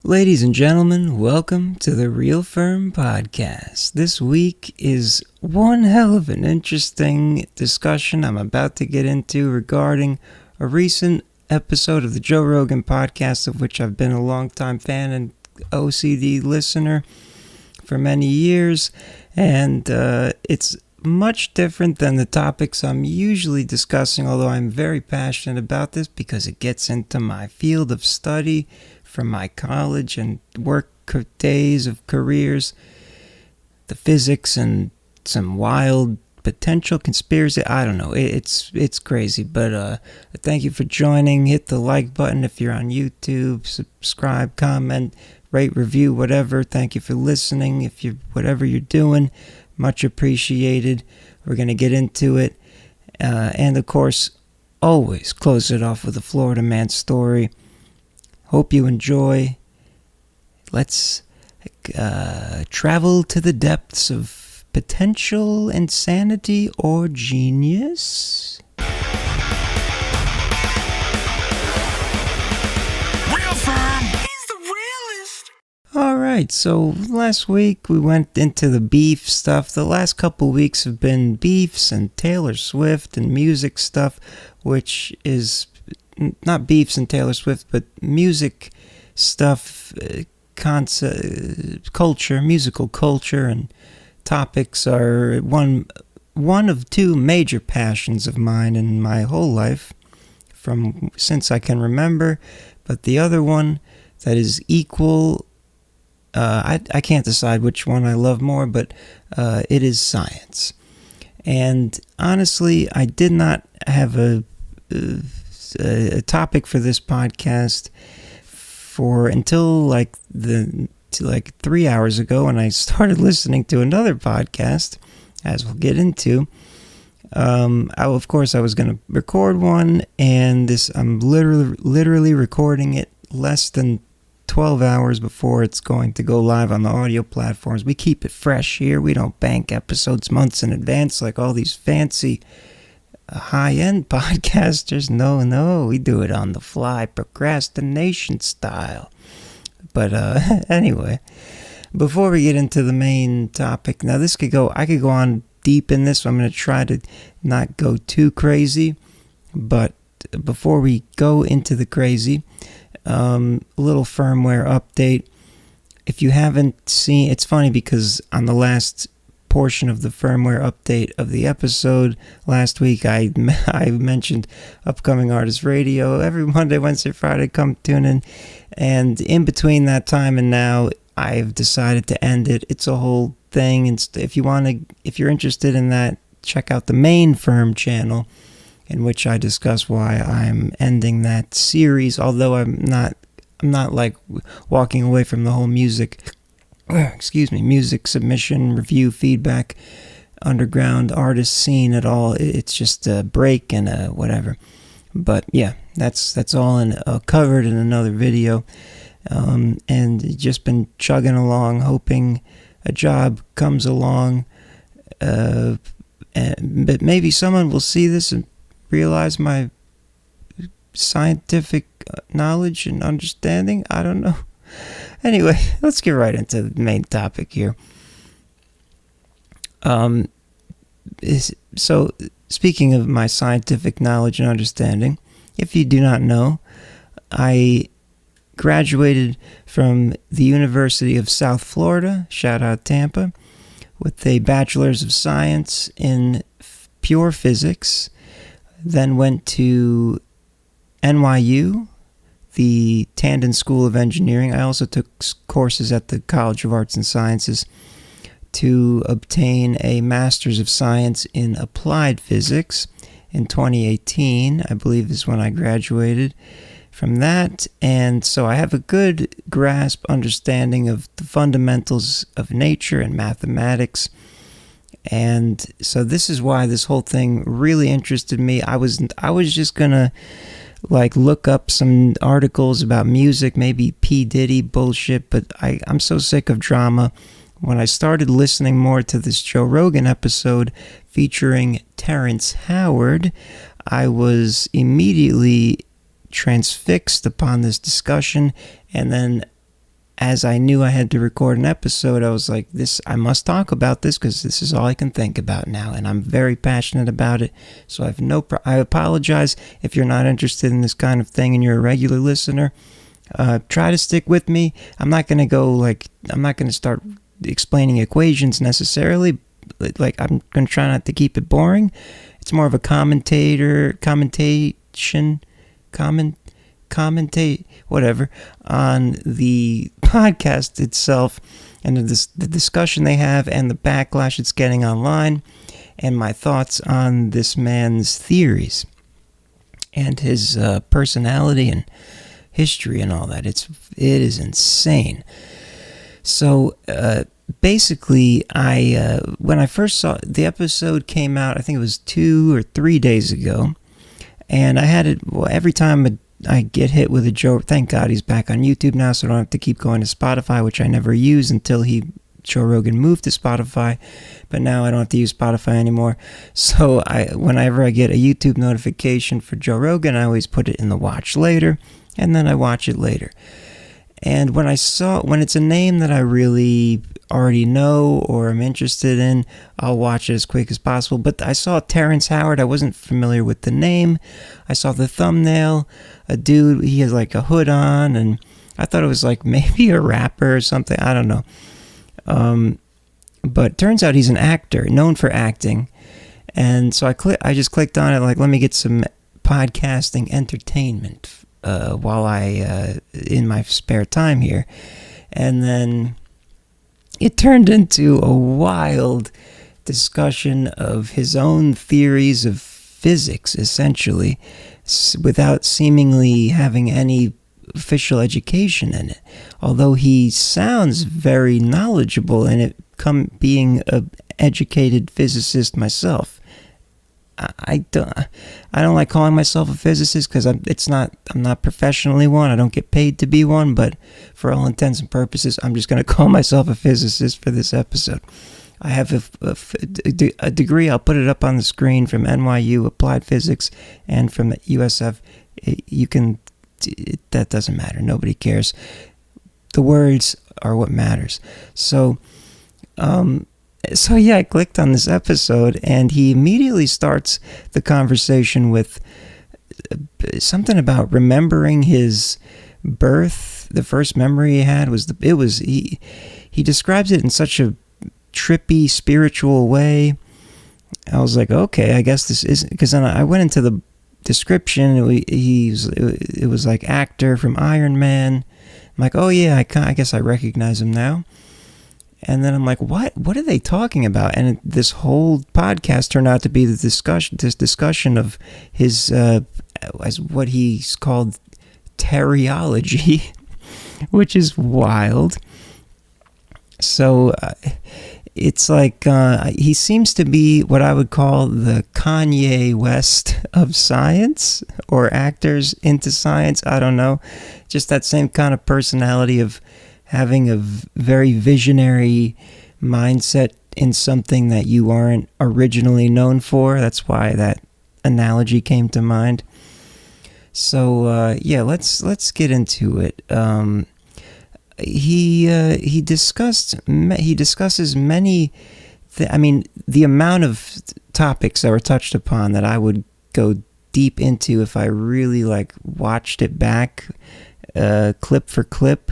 Ladies and gentlemen, welcome to the Real FERM podcast. This week is one hell of an interesting discussion I'm about to get into regarding a recent episode of the Joe Rogan podcast, of which I've been a longtime fan and OCD listener for many years, and it's much different than the topics I'm usually discussing, although I'm very passionate about this because it gets into my field of study from my college and work days of careers, the physics and some wild potential conspiracy. I don't know. It's crazy, but thank you for joining. Hit the like button if you're on YouTube. Subscribe, comment, rate, review, whatever. Thank you for listening. If you whatever you're doing, much appreciated. We're gonna get into it, and of course, always close it off with a Florida man story. Hope you enjoy. Let's travel to the depths of potential insanity or genius. Real FERM is the realest. Alright, so last week we went into the beef stuff. The last couple weeks have been beefs and Taylor Swift and music stuff, which is not beefs and Taylor Swift, but music stuff, culture, musical culture, and topics are one of two major passions of mine in my whole life, from since I can remember. But the other one that is equal, I can't decide which one I love more, but it is science. And honestly, I did not have a topic for this podcast until like 3 hours ago, when I started listening to another podcast, as we'll get into. Of course I was going to record one, and I'm literally recording it less than 12 hours before it's going to go live on the audio platforms. We keep it fresh here. We don't bank episodes months in advance like all these fancy high-end podcasters. No, we do it on the fly, procrastination style. But anyway, before we get into the main topic, now I could go on deep in this, so I'm going to try to not go too crazy. But before we go into the crazy, a little firmware update. If you haven't seen, it's funny because on the last portion of the firmware update of the episode last week, I mentioned upcoming artist radio every Monday, Wednesday, Friday. Come tune in. And in between that time and now, I've decided to end it. It's a whole thing. And if you're interested in that, check out the main FERM channel, in which I discuss why I'm ending that series. Although I'm not like walking away from the whole music submission, review, feedback, underground artist scene at all. It's just a break and a whatever. But yeah, that's all covered in another video. And just been chugging along, hoping a job comes along. But maybe someone will see this and realize my scientific knowledge and understanding. I don't know. Anyway, let's get right into the main topic here. So, speaking of my scientific knowledge and understanding, if you do not know, I graduated from the University of South Florida, shout out Tampa, with a Bachelor's of Science in Pure Physics, then went to NYU, the Tandon School of Engineering. I also took courses at the College of Arts and Sciences to obtain a Master's of Science in Applied Physics in 2018, I believe is when I graduated from that. And so I have a good understanding of the fundamentals of nature and mathematics. And so this is why this whole thing really interested me. I was just gonna look up some articles about music, maybe P. Diddy bullshit, but I'm so sick of drama. When I started listening more to this Joe Rogan episode featuring Terrance Howard, I was immediately transfixed upon this discussion, and then as I knew I had to record an episode, I was like, I must talk about this because this is all I can think about now, and I'm very passionate about it. So I apologize if you're not interested in this kind of thing and you're a regular listener. Try to stick with me. I'm not going to start explaining equations necessarily. Like, I'm going to try not to keep it boring. It's more of a commentate whatever on the podcast itself, and the discussion they have and the backlash it's getting online, and my thoughts on this man's theories and his personality and history and all that. It is insane. So basically, when I first saw the episode came out, I think it was 2 or 3 days ago, and I had it. Well, every time I get hit with a Joe. Thank God he's back on YouTube now, so I don't have to keep going to Spotify, which I never use until Joe Rogan moved to Spotify. But now I don't have to use Spotify anymore. So whenever I get a YouTube notification for Joe Rogan, I always put it in the watch later, and then I watch it later. And when it's a name that I really already know or am interested in, I'll watch it as quick as possible. But I saw Terrance Howard. I wasn't familiar with the name. I saw the thumbnail. A dude, he has like a hood on, and I thought it was like maybe a rapper or something. I don't know. But turns out he's an actor, known for acting. And so I just clicked on it, like, let me get some podcasting entertainment while in my spare time here. And then it turned into a wild discussion of his own theories of physics, essentially, without seemingly having any official education in it. Although he sounds very knowledgeable in it, being an educated physicist myself. I don't like calling myself a physicist because I'm not professionally one. I don't get paid to be one, but for all intents and purposes, I'm just going to call myself a physicist for this episode. I have a degree. I'll put it up on the screen from NYU Applied Physics and from USF. That doesn't matter. Nobody cares. The words are what matters. So yeah, I clicked on this episode, and he immediately starts the conversation with something about remembering his birth. The first memory he had he describes it in such a trippy spiritual way. I was like, okay, I guess this isn't, because then I went into the description. It was like actor from Iron Man. I'm like, oh yeah, I guess I recognize him now. And then I'm like, what are they talking about? And this whole podcast turned out to be this discussion of his, as what he's called Terryology, which is wild. So it's like, he seems to be what I would call the Kanye West of science, or actors into science. I don't know. Just that same kind of personality of having a very visionary mindset in something that you aren't originally known for. That's why that analogy came to mind. So yeah, let's get into it. He discusses many. The amount of topics that were touched upon that I would go deep into if I really watched it back, clip for clip.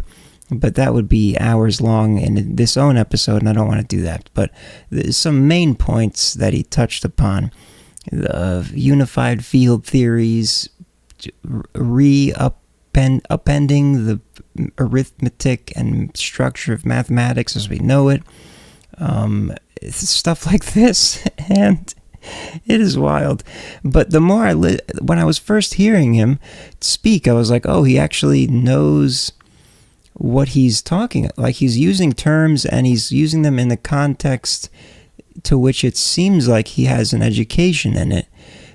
But that would be hours long in this own episode, and I don't want to do that. But there's some main points that he touched upon. Unified field theories, upending the arithmetic and structure of mathematics as we know it. Stuff like this, and it is wild. But the more when I was first hearing him speak, I was like, oh, he actually knows what he's talking, like he's using terms and he's using them in the context to which it seems like he has an education in it.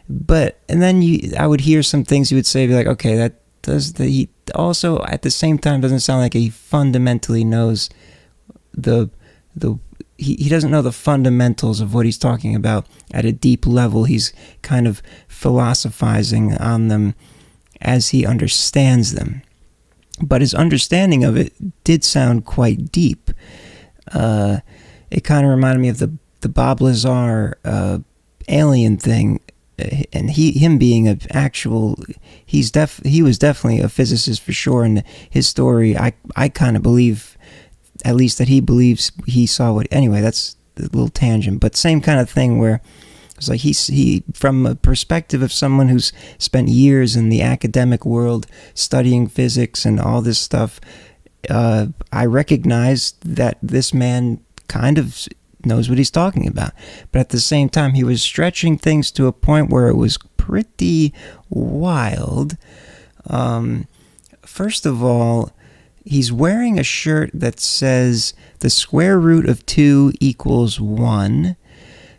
And then I would hear some things he would say, be like, okay, he also at the same time doesn't sound like he fundamentally knows he doesn't know the fundamentals of what he's talking about at a deep level. He's kind of philosophizing on them as he understands them. but his understanding of it did sound quite deep. It kind of reminded me of the Bob Lazar alien thing, and him being an actual, he was definitely a physicist for sure, and his story, I kind of believe, at least that he believes he saw what. Anyway, that's a little tangent, but same kind of thing where it's like he from a perspective of someone who's spent years in the academic world studying physics and all this stuff. I recognize that this man kind of knows what he's talking about, but at the same time he was stretching things to a point where it was pretty wild. First of all, he's wearing a shirt that says the square root of 2 equals 1.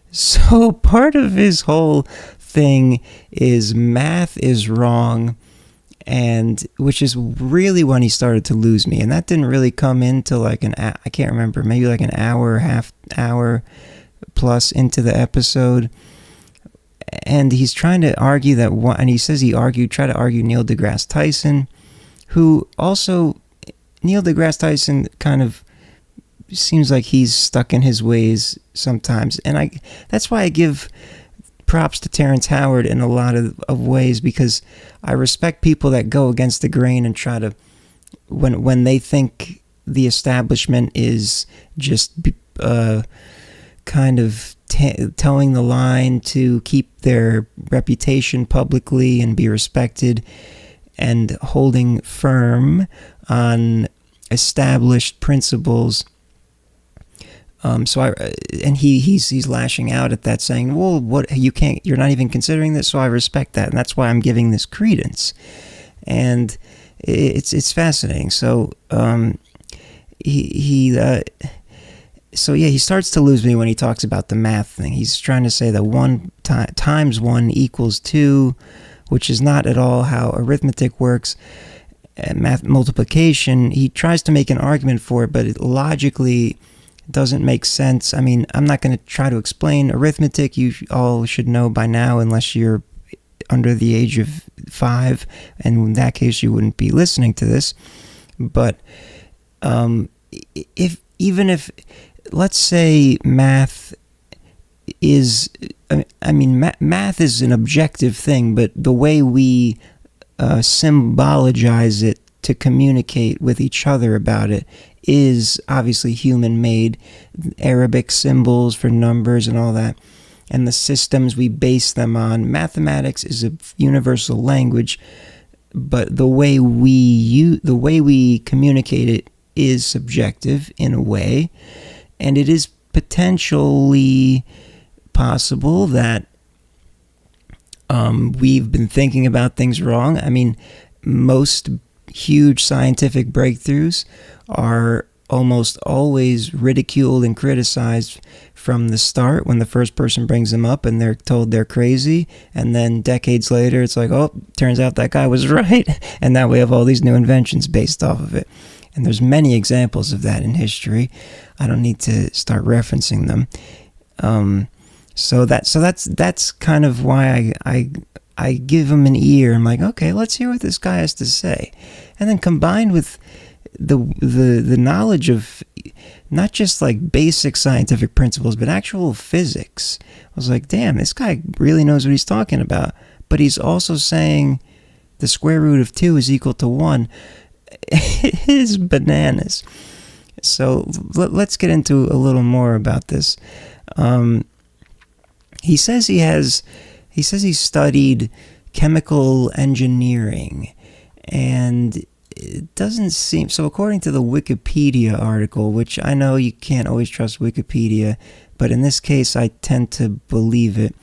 So part of his whole thing is math is wrong, and which is really when he started to lose me. And that didn't really come into like I can't remember, maybe like an hour, half hour plus into the episode. And he's trying to argue that one, and he says he tried to argue Neil deGrasse Tyson, who also, Neil deGrasse Tyson kind of seems like he's stuck in his ways sometimes. And that's why I give props to Terrance Howard in a lot of ways, because I respect people that go against the grain and try to, when they think the establishment is just kind of towing the line to keep their reputation publicly and be respected and holding firm on established principles. He's lashing out at that, saying, "Well, you're not even considering this." So I respect that, and that's why I'm giving this credence. And it's fascinating. So he starts to lose me when he talks about the math thing. He's trying to say that 1 times 1 equals 2, which is not at all how arithmetic works. Math multiplication, he tries to make an argument for it, but it logically doesn't make sense. I mean, I'm not going to try to explain arithmetic. You all should know by now, unless you're under the age of 5, and in that case you wouldn't be listening to this. But if let's say math is, math is an objective thing, but the way we symbologize it to communicate with each other about it is obviously human-made. Arabic symbols for numbers and all that, and the systems we base them on. Mathematics is a universal language, but the way we communicate it is subjective in a way, and it is potentially possible that we've been thinking about things wrong. I mean, most huge scientific breakthroughs are almost always ridiculed and criticized from the start when the first person brings them up and they're told they're crazy, and then decades later it's like, oh, turns out that guy was right, and now we have all these new inventions based off of it. And there's many examples of that in history. I don't need to start referencing them. So that's kind of why I give him an ear. I'm like, okay, let's hear what this guy has to say. And then combined with the knowledge of not just like basic scientific principles, but actual physics, I was like, damn, this guy really knows what he's talking about. But he's also saying the square root of 2 is equal to 1. It is bananas. So let's get into a little more about this. He says he studied chemical engineering, and it doesn't seem so. According to the Wikipedia article, which I know you can't always trust Wikipedia, but in this case I tend to believe it,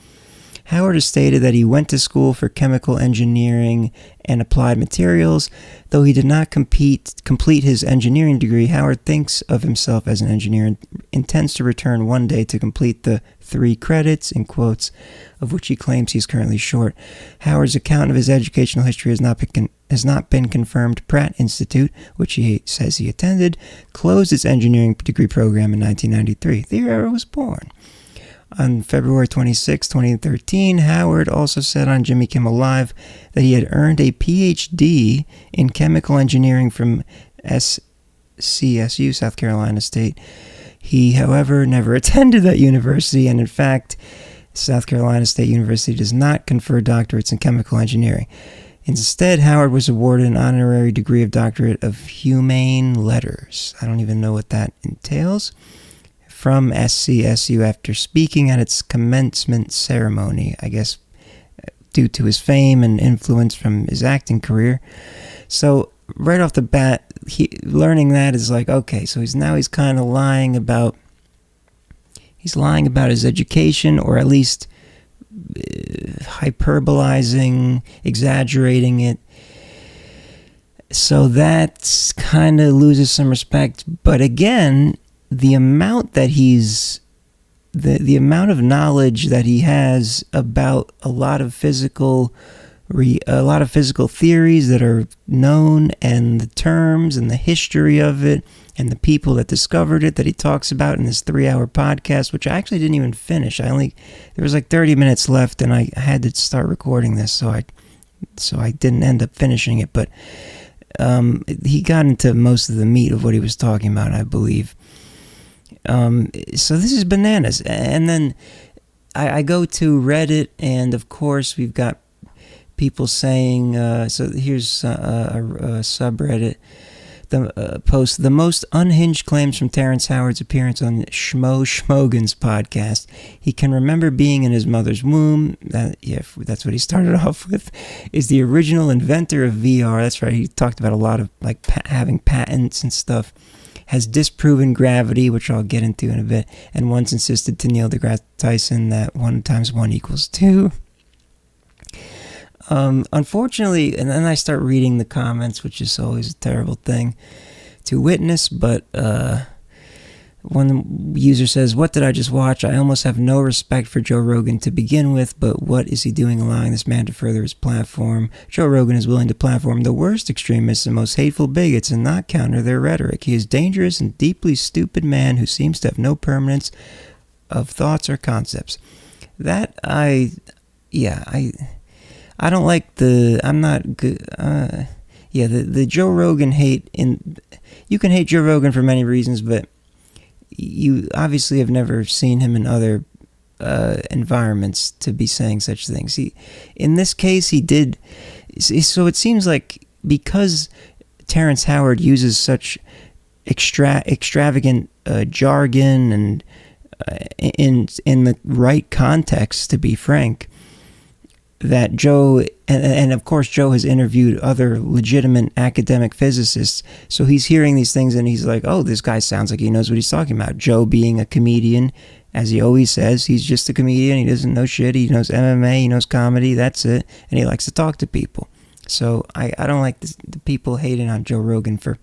Howard has stated that he went to school for chemical engineering and applied materials. Though he did not complete his engineering degree, Howard thinks of himself as an engineer and intends to return one day to complete the 3 credits, in quotes, of which he claims he's currently short. Howard's account of his educational history has not been confirmed. Pratt Institute, which he says he attended, closed its engineering degree program in 1993. The year I was born. On February 26, 2013, Howard also said on Jimmy Kimmel Live that he had earned a PhD in chemical engineering from CSU, South Carolina State. He, however, never attended that university, and in fact, South Carolina State University does not confer doctorates in chemical engineering. Instead, Howard was awarded an honorary degree of Doctorate of Humane Letters. I don't even know what that entails. From SCSU after speaking at its commencement ceremony, I guess due to his fame and influence from his acting career. So right off the bat, learning that is like, okay, so he's kind of lying about his education, or at least hyperbolizing, exaggerating it. So that kind of loses some respect. But again, the amount that the amount of knowledge that he has about a lot of physical theories that are known, and the terms and the history of it, and the people that discovered it that he talks about in this 3-hour podcast, which I actually didn't even finish. There was like 30 minutes left, and I had to start recording this, so I didn't end up finishing it. But he got into most of the meat of what he was talking about, I believe. So this is bananas. And then I go to Reddit, and of course we've got people saying, so here's a subreddit, the post, the most unhinged claims from Terrance Howard's appearance on Schmogan's podcast. He can remember being in his mother's womb. That's what he started off with. Is the original inventor of VR. That's right. He talked about a lot of like having patents and stuff. Has disproven gravity, which I'll get into in a bit, and once insisted to Neil deGrasse Tyson that 1 × 1 = 2. Unfortunately, and then I start reading the comments, which is always a terrible thing to witness, but one user says, "What did I just watch? I almost have no respect for Joe Rogan to begin with, but what is he doing allowing this man to further his platform? Joe Rogan is willing to platform the worst extremists and most hateful bigots and not counter their rhetoric. He is a dangerous and deeply stupid man who seems to have no permanence of thoughts or concepts." I don't like I'm not good. The Joe Rogan hate. You can hate Joe Rogan for many reasons, but you obviously have never seen him in other environments to be saying such things. In this case, he did. So it seems like because Terrance Howard uses such extravagant jargon and in the right context, to be frank, that Joe, and of course Joe has interviewed other legitimate academic physicists, so he's hearing these things and he's like, oh, this guy sounds like he knows what he's talking about. Joe, being a comedian, as he always says, he's just a comedian, he doesn't know shit, he knows MMA, he knows comedy, that's it, and he likes to talk to people. So I don't like the people hating on Joe Rogan for,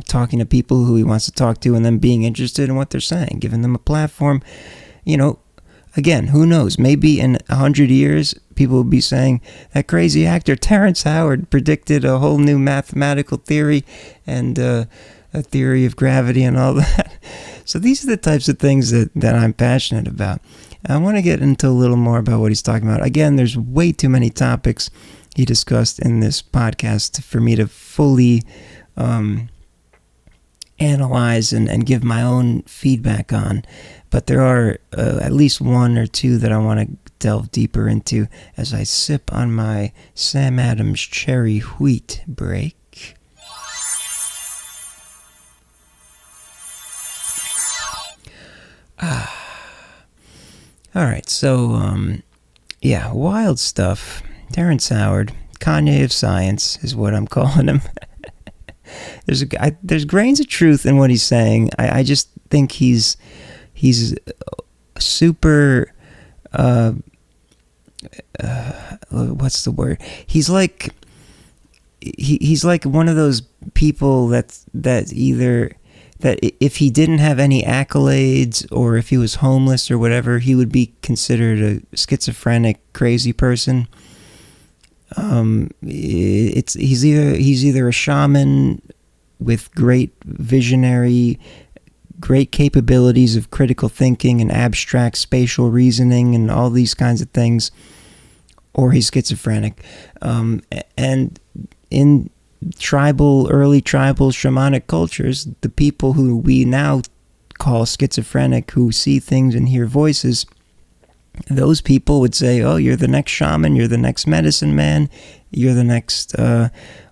talking to people who he wants to talk to and then being interested in what they're saying, giving them a platform. Again, who knows? Maybe in 100 years, people will be saying that crazy actor Terrance Howard predicted a whole new mathematical theory and a theory of gravity and all that. So these are the types of things that I'm passionate about. I want to get into a little more about what he's talking about. Again, there's way too many topics he discussed in this podcast for me to fully analyze and give my own feedback on. But there are at least 1 or 2 that I want to delve deeper into as I sip on my Sam Adams cherry wheat break. Alright, so, wild stuff. Terrance Howard, Kanye of Science is what I'm calling him. There's grains of truth in what he's saying. I just think he's super, what's the word? He's like one of those people that if he didn't have any accolades, or if he was homeless or whatever, he would be considered a schizophrenic, crazy person. He's either a shaman with great visionary great capabilities of critical thinking and abstract spatial reasoning and all these kinds of things, or he's schizophrenic. And in early tribal shamanic cultures, the people who we now call schizophrenic, who see things and hear voices, those people would say, oh, you're the next shaman, you're the next medicine man, you're the next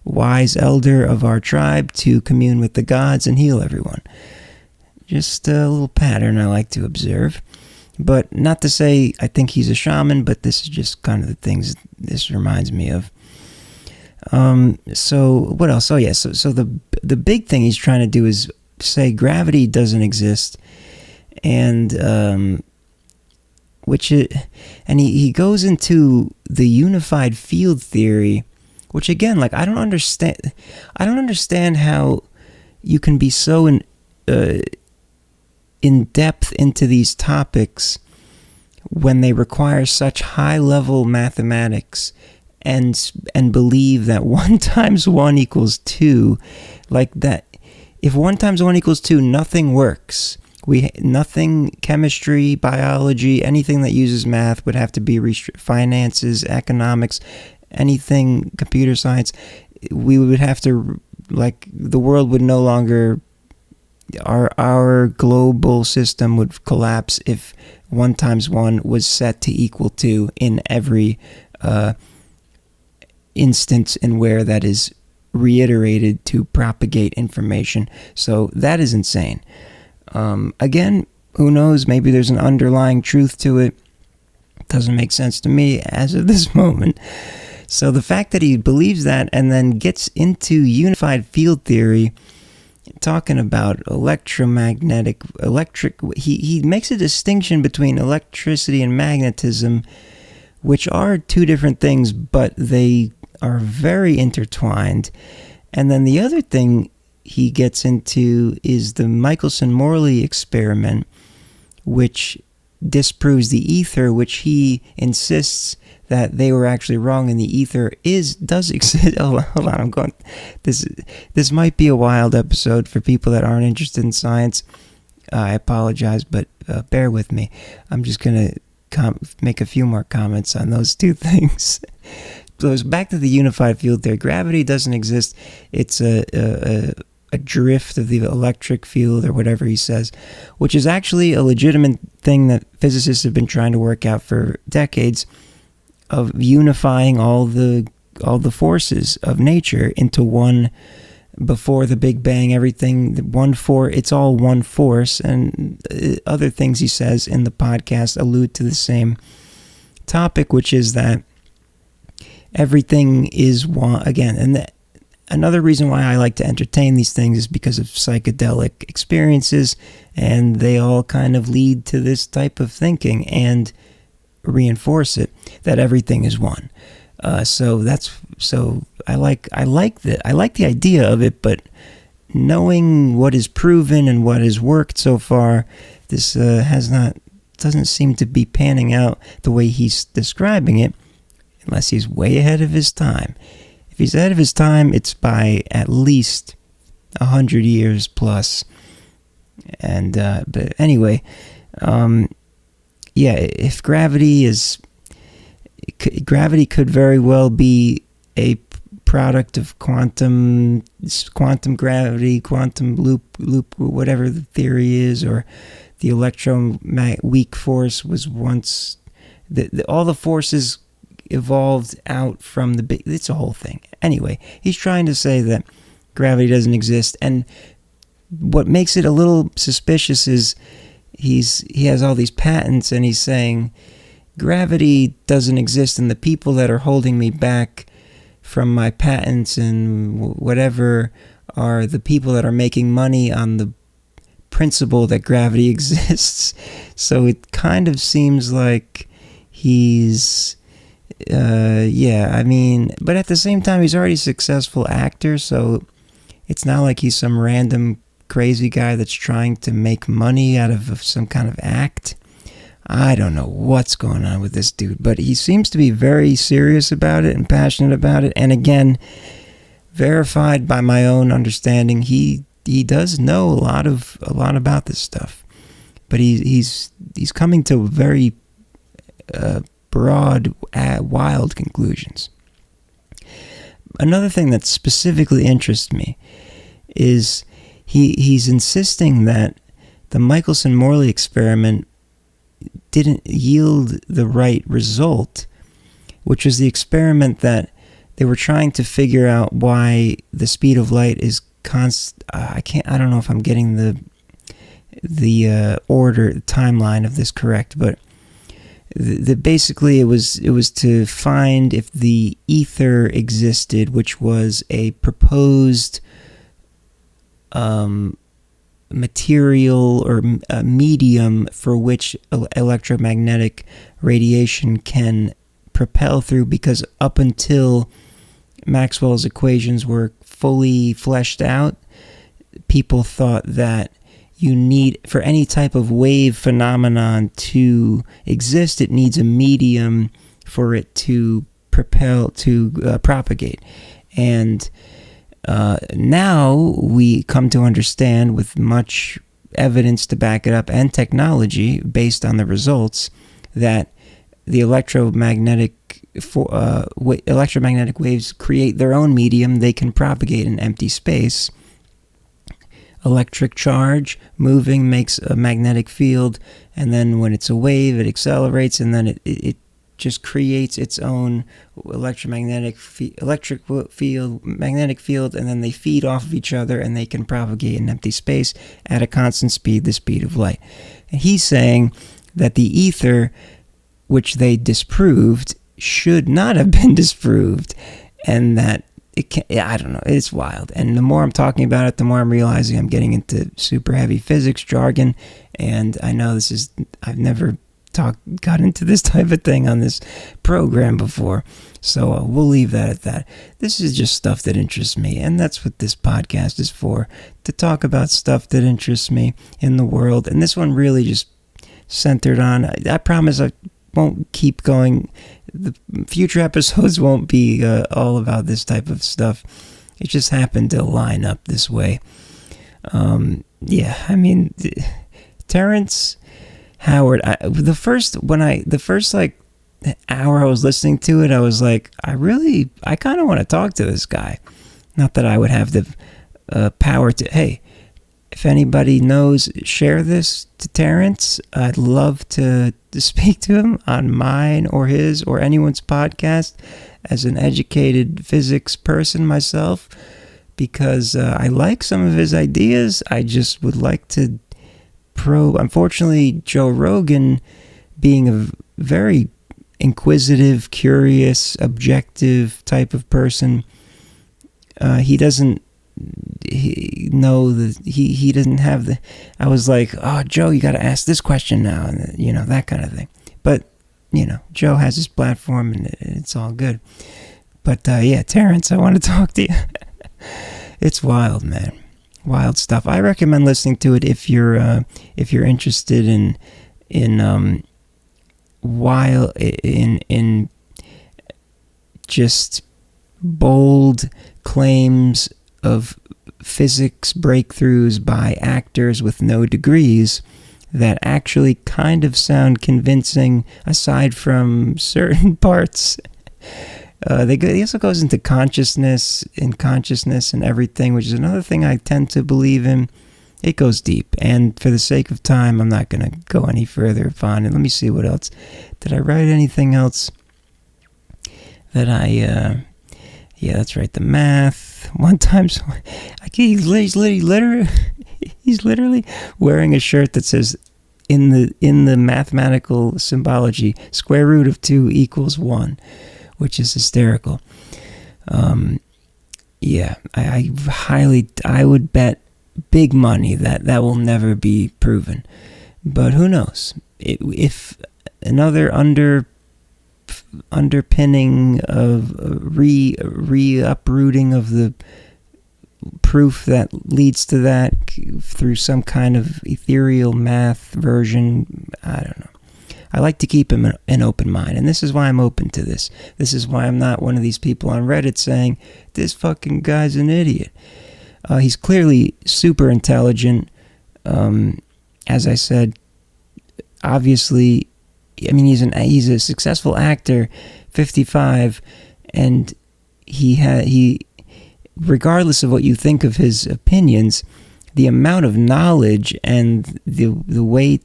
wise elder of our tribe to commune with the gods and heal everyone. Just a little pattern I like to observe. But not to say I think he's a shaman, but this is just kind of the things this reminds me of. So what else? Oh yeah, so the big thing he's trying to do is say gravity doesn't exist, and he goes into the unified field theory, which again, like I don't understand how you can be so in depth into these topics when they require such high level mathematics and believe that 1 times 1 equals 2, like that. If 1 times 1 equals 2, nothing works. Nothing, chemistry, biology, anything that uses math would have to be finances, economics, anything, computer science. We would have to, like, the world would no longer, our global system would collapse if 1 times 1 was set to equal 2 in every instance in where that is reiterated to propagate information. So that is insane. Again, who knows? Maybe there's an underlying truth to it. Doesn't make sense to me as of this moment. So the fact that he believes that and then gets into unified field theory, talking about he makes a distinction between electricity and magnetism, which are 2 different things, but they are very intertwined. And then the other thing he gets into is the Michelson-Morley experiment, which disproves the ether, which he insists that they were actually wrong, and the ether does exist. Hold on, this might be a wild episode for people that aren't interested in science. I apologize, but bear with me. I'm just gonna make a few more comments on those 2 things. So it's back to the unified field theory. Gravity doesn't exist. It's a drift of the electric field, or whatever he says, which is actually a legitimate thing that physicists have been trying to work out for decades, of unifying all the forces of nature into one. Before the Big Bang, it's all one force, and other things he says in the podcast allude to the same topic, which is that everything is one again. And another reason why I like to entertain these things is because of psychedelic experiences, and they all kind of lead to this type of thinking and reinforce it, that everything is one. So I like the idea of it, but knowing what is proven and what has worked so far, this doesn't seem to be panning out the way he's describing it, unless he's way ahead of his time. If he's ahead of his time, it's by at least 100 years plus. And but anyway, if gravity could very well be a product of quantum gravity, quantum loop, whatever the theory is, or the weak force was once all the forces evolved out from the big. It's a whole thing. Anyway, he's trying to say that gravity doesn't exist, and what makes it a little suspicious is he has all these patents, and he's saying gravity doesn't exist, and the people that are holding me back from my patents and whatever are the people that are making money on the principle that gravity exists. So it kind of seems like he's but at the same time he's already a successful actor, so it's not like he's some random crazy guy that's trying to make money out of some kind of act. I don't know what's going on with this dude, but he seems to be very serious about it and passionate about it. And again, verified by my own understanding, he he does know a lot about this stuff, but he's coming to very broad, wild conclusions. Another thing that specifically interests me is he's insisting that the Michelson-Morley experiment didn't yield the right result, which was the experiment that they were trying to figure out why the speed of light is constant. I don't know if I'm getting the timeline of this correct, but basically it was to find if the aether existed, which was a proposed material or a medium for which electromagnetic radiation can propel through, because up until Maxwell's equations were fully fleshed out, people thought that you need, for any type of wave phenomenon to exist, it needs a medium for it to propagate. And now we come to understand, with much evidence to back it up and technology based on the results, that the electromagnetic waves create their own medium. They can propagate in empty space. Electric charge moving makes a magnetic field, and then when it's a wave, it accelerates, and then it just creates its own magnetic field, and then they feed off of each other, and they can propagate in empty space at a constant speed, the speed of light. And he's saying that the ether, which they disproved, should not have been disproved, and that I don't know, it's wild. And the more I'm talking about it, the more I'm realizing I'm getting into super heavy physics jargon, and I know I've never got into this type of thing on this program before, so we'll leave that at that. This is just stuff that interests me, and that's what this podcast is for, to talk about stuff that interests me in the world. And this one really just centered on, I promise I won't keep going, the future episodes won't be all about this type of stuff. It just happened to line up this way. Terrance Howard, the first like hour I was listening to it, I was like, I kind of want to talk to this guy. Not that I would have the power to. Hey, if anybody knows, share this to Terrance. I'd love to speak to him on mine or his or anyone's podcast, as an educated physics person myself, because I like some of his ideas. I just would like to probe. Unfortunately, Joe Rogan, being a very inquisitive, curious, objective type of person, he doesn't know that he doesn't have the. I was like, oh, Joe, you got to ask this question now, and that kind of thing. But Joe has his platform, and it's all good. But yeah, Terrance, I want to talk to you. It's wild, man. Wild stuff. I recommend listening to it if you're interested in just bold claims of physics breakthroughs by actors with no degrees that actually kind of sound convincing, aside from certain parts. He also goes into consciousness and everything, which is another thing I tend to believe in. It goes deep, and for the sake of time, I'm not going to go any further upon it. Let me see what else. Did I write anything else that yeah, that's right, the math. One time, he's literally wearing a shirt that says, in the mathematical symbology, square root of 2 equals 1. Which is hysterical. Yeah, I would bet big money that will never be proven. But who knows? If another underpinning of re-uprooting of the proof that leads to that through some kind of ethereal math version, I don't know. I like to keep an open mind, and this is why I'm open to this. This is why I'm not one of these people on Reddit saying, this fucking guy's an idiot. He's clearly super intelligent. As I said, obviously, I mean, he's a successful actor, 55, and he regardless of what you think of his opinions, the amount of knowledge and the way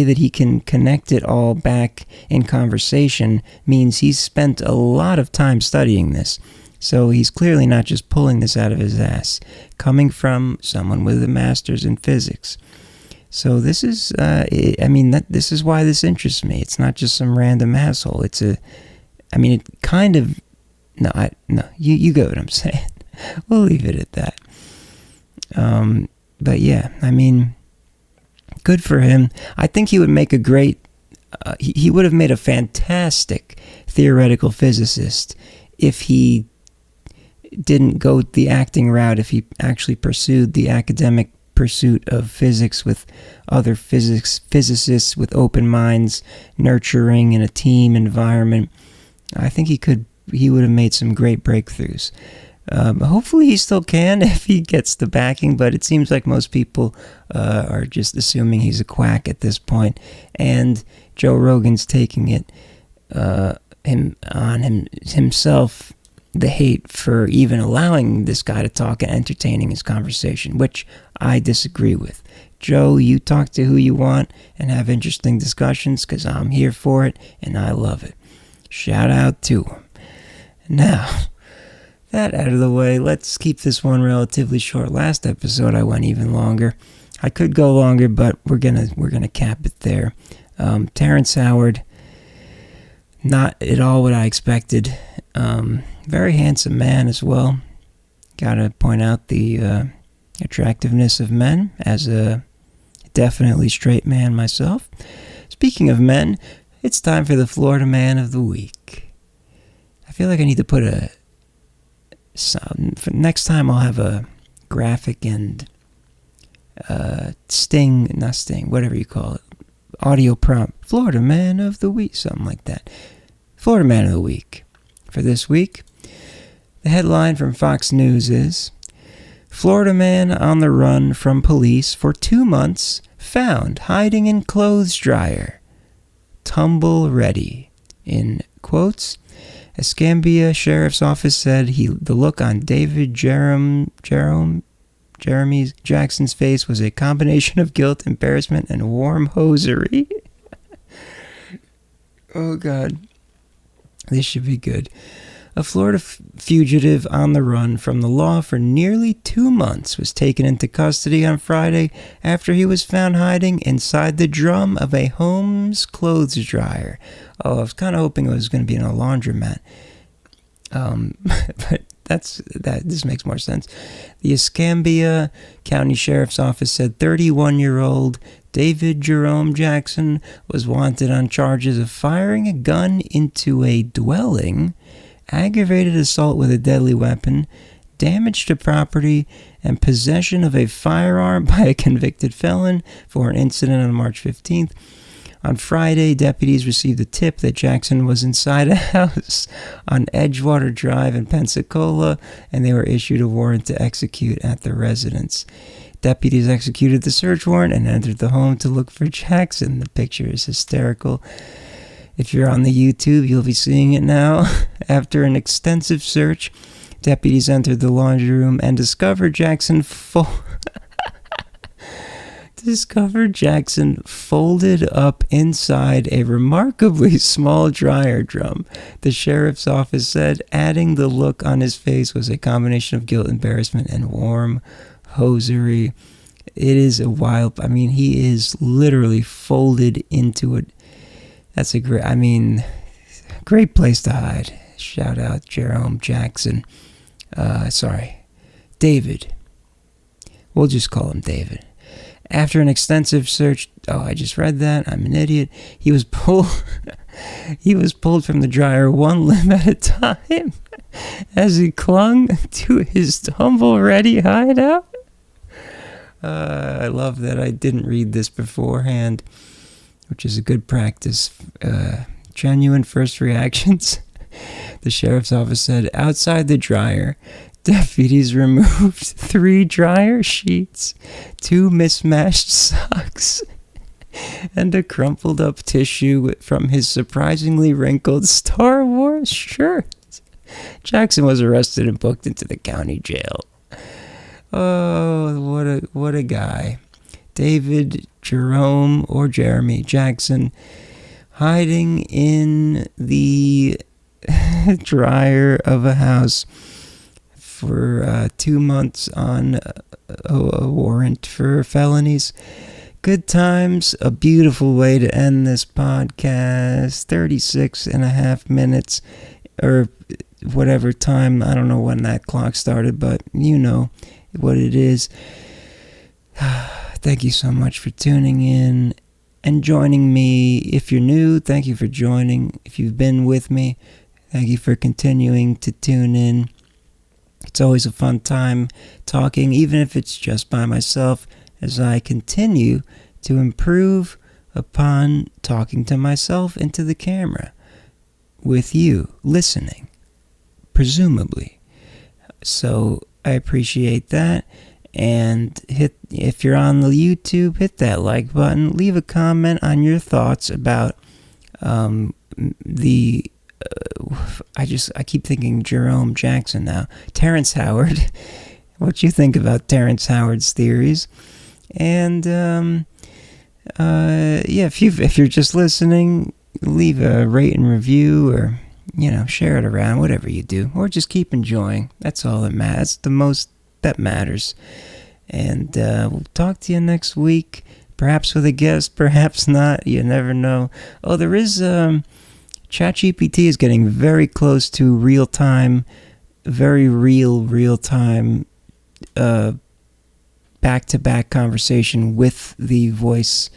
that he can connect it all back in conversation means he's spent a lot of time studying this. So he's clearly not just pulling this out of his ass, coming from someone with a master's in physics. So this is, this is why this interests me. It's not just some random asshole. You get what I'm saying. We'll leave it at that. But yeah, I mean, good for him. I think he would make a great, he would have made a fantastic theoretical physicist if he didn't go the acting route, if he actually pursued the academic pursuit of physics with other physicists with open minds, nurturing in a team environment. I think he would have made some great breakthroughs. Hopefully he still can if he gets the backing, but it seems like most people are just assuming he's a quack at this point, and Joe Rogan's taking it himself, the hate for even allowing this guy to talk and entertaining his conversation, which I disagree with. Joe, you talk to who you want and have interesting discussions, because I'm here for it and I love it. Shout out to him. Now, that out of the way, let's keep this one relatively short. Last episode I went even longer. I could go longer, but we're gonna cap it there. Terrance Howard, not at all what I expected. Very handsome man as well. Gotta point out the attractiveness of men, as a definitely straight man myself. Speaking of men, it's time for the Florida Man of the Week. I feel like I need to put for next time I'll have a graphic and whatever you call it, audio prompt, Florida Man of the Week, something like that. Florida Man of the Week. For this week, the headline from Fox News is, Florida man on the run from police for 2 months found hiding in clothes dryer. Tumble ready. In quotes, Escambia Sheriff's Office said the look on David Jeremy Jackson's face was a combination of guilt, embarrassment, and warm hosiery. Oh, God. This should be good. A Florida fugitive on the run from the law for nearly 2 months was taken into custody on Friday after he was found hiding inside the drum of a home's clothes dryer. Oh, I was kind of hoping it was going to be in a laundromat. But this makes more sense. The Escambia County Sheriff's Office said 31-year-old David Jerome Jackson was wanted on charges of firing a gun into a dwelling, aggravated assault with a deadly weapon, damage to property, and possession of a firearm by a convicted felon for an incident on March 15th. On Friday, deputies received a tip that Jackson was inside a house on Edgewater Drive in Pensacola, and they were issued a warrant to execute at the residence. Deputies executed the search warrant and entered the home to look for Jackson. The picture is hysterical. If you're on the YouTube, you'll be seeing it now. After an extensive search, deputies entered the laundry room and discovered Jackson folded up inside a remarkably small dryer drum. The sheriff's office said, adding the look on his face was a combination of guilt, embarrassment, and warm hosiery. It is a wild, he is literally folded into it. That's a great place to hide. Shout out Jerome Jackson. David. We'll just call him David. After an extensive search, I just read that, I'm an idiot. He was pulled from the dryer one limb at a time as he clung to his tumble-ready hideout. I love that I didn't read this beforehand, which is a good practice. Genuine first reactions. The sheriff's office said, outside the dryer, Deputies removed 3 dryer sheets, 2 mismatched socks, and a crumpled up tissue from his surprisingly wrinkled Star Wars shirt. Jackson was arrested and booked into the county jail. Oh, what a guy. David Jerome or Jeremy Jackson hiding in the dryer of a house for 2 months on a warrant for felonies. Good times, a beautiful way to end this podcast. 36 and a half minutes, or whatever time. I don't know when that clock started, but you know what it is. Thank you so much for tuning in and joining me. If you're new, thank you for joining. If you've been with me, thank you for continuing to tune in. It's always a fun time talking, even if it's just by myself, as I continue to improve upon talking to myself into the camera with you listening, presumably. So I appreciate that. And if you're on the YouTube, hit that like button. Leave a comment on your thoughts about I keep thinking Jerome Jackson now. Terrance Howard. What you think about Terrance Howard's theories. And if you're just listening, leave a rate and review, or share it around, whatever you do, or just keep enjoying. That's all that matters. That's the most that matters. And we'll talk to you next week, perhaps with a guest, perhaps not. You never know. Oh, there is ChatGPT is getting very close to real-time, very real-time back-to-back conversation with the voice,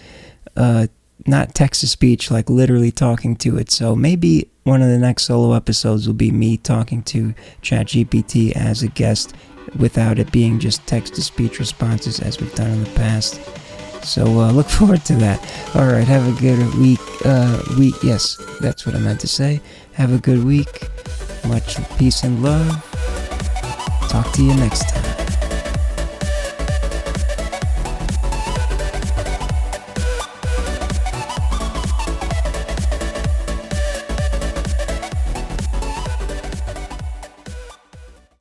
not text-to-speech, like literally talking to it. So maybe one of the next solo episodes will be me talking to ChatGPT as a guest without it being just text-to-speech responses as we've done in the past. So look forward to that. All right, have a good week. Yes, that's what I meant to say. Have a good week. Much peace and love. Talk to you next time.